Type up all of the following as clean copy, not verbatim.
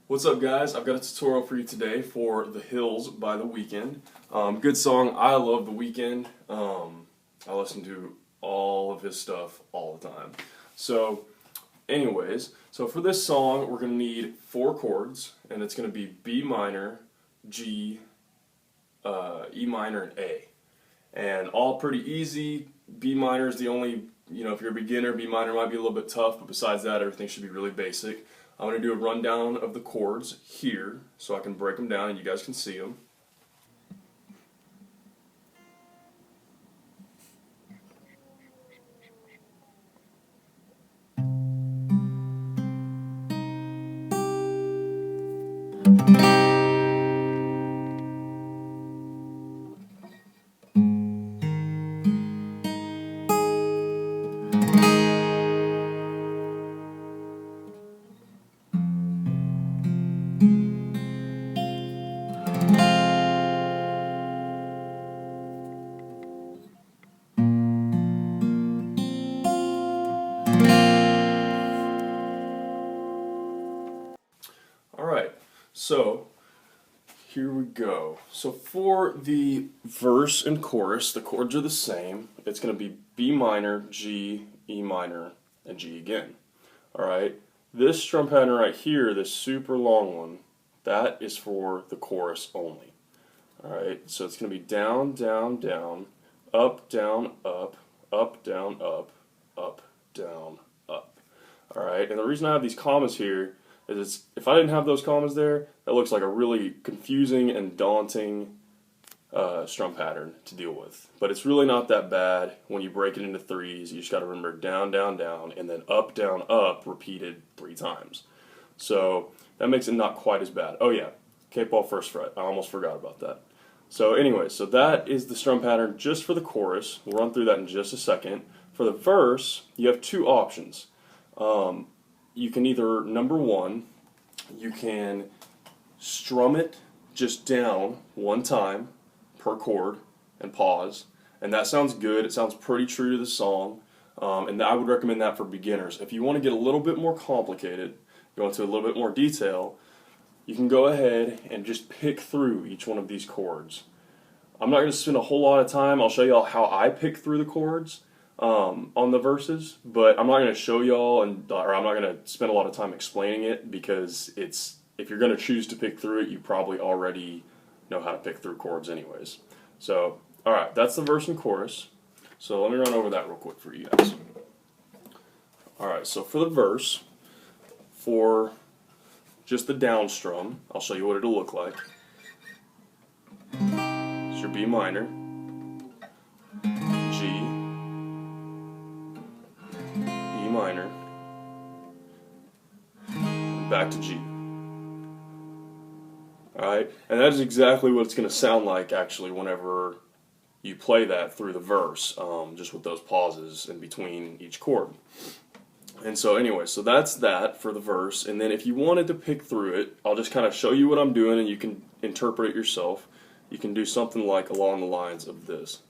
What's up, guys? I've got a tutorial for you today for The Hills by The Weeknd. Good song. I love The Weeknd. I listen to all of his stuff all the time. So, anyways, for this song, we're going to need 4 chords, and it's going to be B minor, G, E minor, and A. And all pretty easy. B minor is the only, if you're a beginner, B minor might be a little bit tough, but besides that, everything should be really basic. I'm going to do a rundown of the chords here so I can break them down and you guys can see them. Alright, so here we go. So for the verse and chorus, the chords are the same. It's going to be B minor, G, E minor, and G again. Alright, this strum pattern right here, this super long one, that is for the chorus only. Alright, so it's going to be down, down, down, up, down, up, down, up, down, up. Alright, and the reason I have these commas here is if I didn't have those commas there, that looks like a really confusing and daunting strum pattern to deal with. But it's really not that bad when you break it into threes. You just got to remember down, down, down, and then up, repeated 3 times. So that makes it not quite as bad. Oh yeah, K-ball first fret. I almost forgot about that. So anyway, so that is the strum pattern just for the chorus. We'll run through that in just a second. For the verse, you have 2 options. You can either, number 1, you can strum it just down 1 time per chord and pause, and that sounds good. It sounds pretty true to the song, and I would recommend that for beginners. If you want to get a little bit more complicated, go into a little bit more detail, you can go ahead and just pick through each one of these chords. I'm not going to spend a whole lot of time. I'll show y'all how I pick through the chords on the verses, but I'm not going to show y'all, or I'm not going to spend a lot of time explaining it, because if you're going to choose to pick through it, you probably already know how to pick through chords anyways. So, alright, that's the verse and chorus. So let me run over that real quick for you guys. Alright, so for the verse, for just the down strum, I'll show you what it'll look like. It's your B minor, G, E minor, back to G. Alright, and that is exactly what it's going to sound like actually whenever you play that through the verse, just with those pauses in between each chord. And so anyway, so that's that for the verse, and then if you wanted to pick through it, I'll just kind of show you what I'm doing and you can interpret it yourself. You can do something like along the lines of this.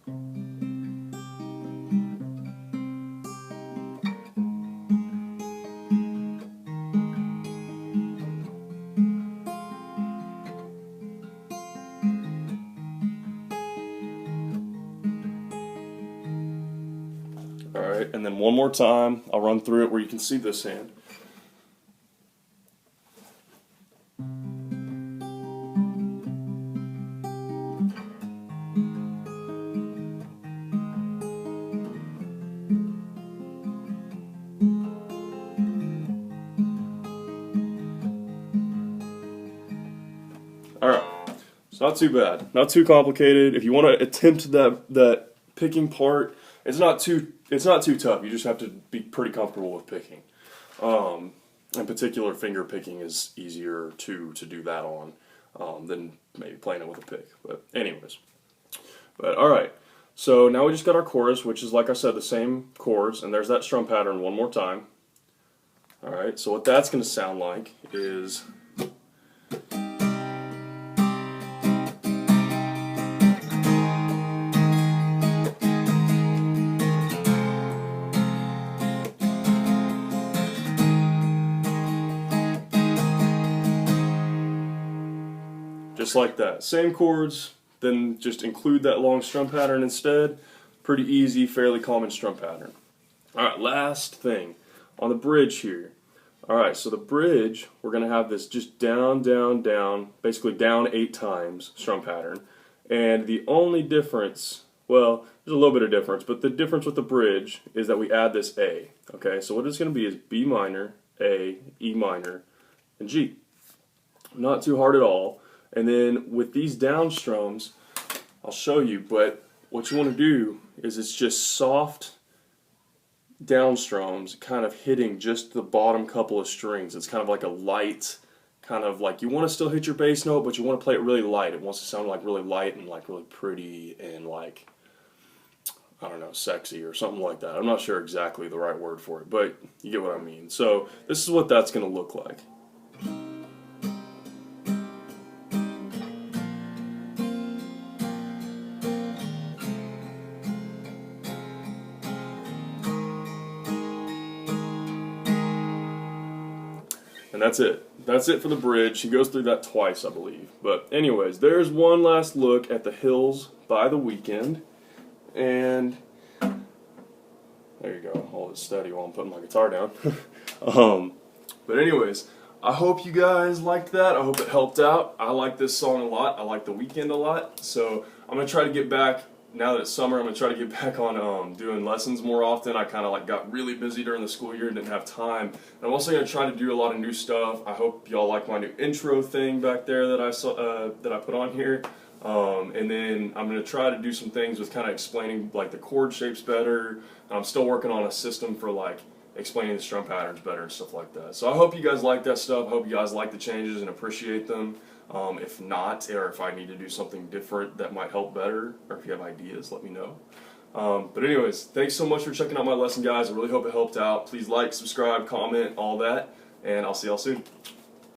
Alright, and then one more time, I'll run through it where you can see this hand. Alright, it's not too bad, not too complicated. If you want to attempt that picking part, it's not too tough. You just have to be pretty comfortable with picking. In particular, finger picking is easier to do that on than maybe playing it with a pick. But anyways, alright. So now we just got our chorus, which is, like I said, the same chords, and there's that strum pattern one more time. Alright, so what that's going to sound like is just like that. Same chords, then just include that long strum pattern instead. Pretty easy, fairly common strum pattern. Alright, last thing on the bridge here. Alright, so the bridge, we're going to have this just down, down, down, basically down 8 times strum pattern. And the only difference, well, there's a little bit of difference, but the difference with the bridge is that we add this A. Okay, so what it's going to be is B minor, A, E minor, and G. Not too hard at all. And then with these down strums, I'll show you, but what you want to do is it's just soft down strums kind of hitting just the bottom couple of strings. It's kind of like a light, kind of like you want to still hit your bass note, but you want to play it really light. It wants to sound like really light and like really pretty and like, I don't know, sexy or something like that. I'm not sure exactly the right word for it, but you get what I mean. So this is what that's going to look like. And that's it. That's it for the bridge. He goes through that twice, I believe. But anyways, there's one last look at The Hills by The Weeknd. And there you go. Hold it steady while I'm putting my guitar down. But anyways, I hope you guys liked that. I hope it helped out. I like this song a lot. I like The Weeknd a lot. So I'm going to try to get back. Now that it's summer, I'm going to try to get back on doing lessons more often. I kind of like got really busy during the school year and didn't have time. And I'm also going to try to do a lot of new stuff. I hope y'all like my new intro thing back there that I saw, that I put on here. And then I'm going to try to do some things with kind of explaining like the chord shapes better. I'm still working on a system for like explaining the strum patterns better and stuff like that. So I hope you guys like that stuff. I hope you guys like the changes and appreciate them. If not, or if I need to do something different that might help better, or if you have ideas, let me know. But anyways, thanks so much for checking out my lesson, guys. I really hope it helped out. Please like, subscribe, comment, all that, and I'll see y'all soon.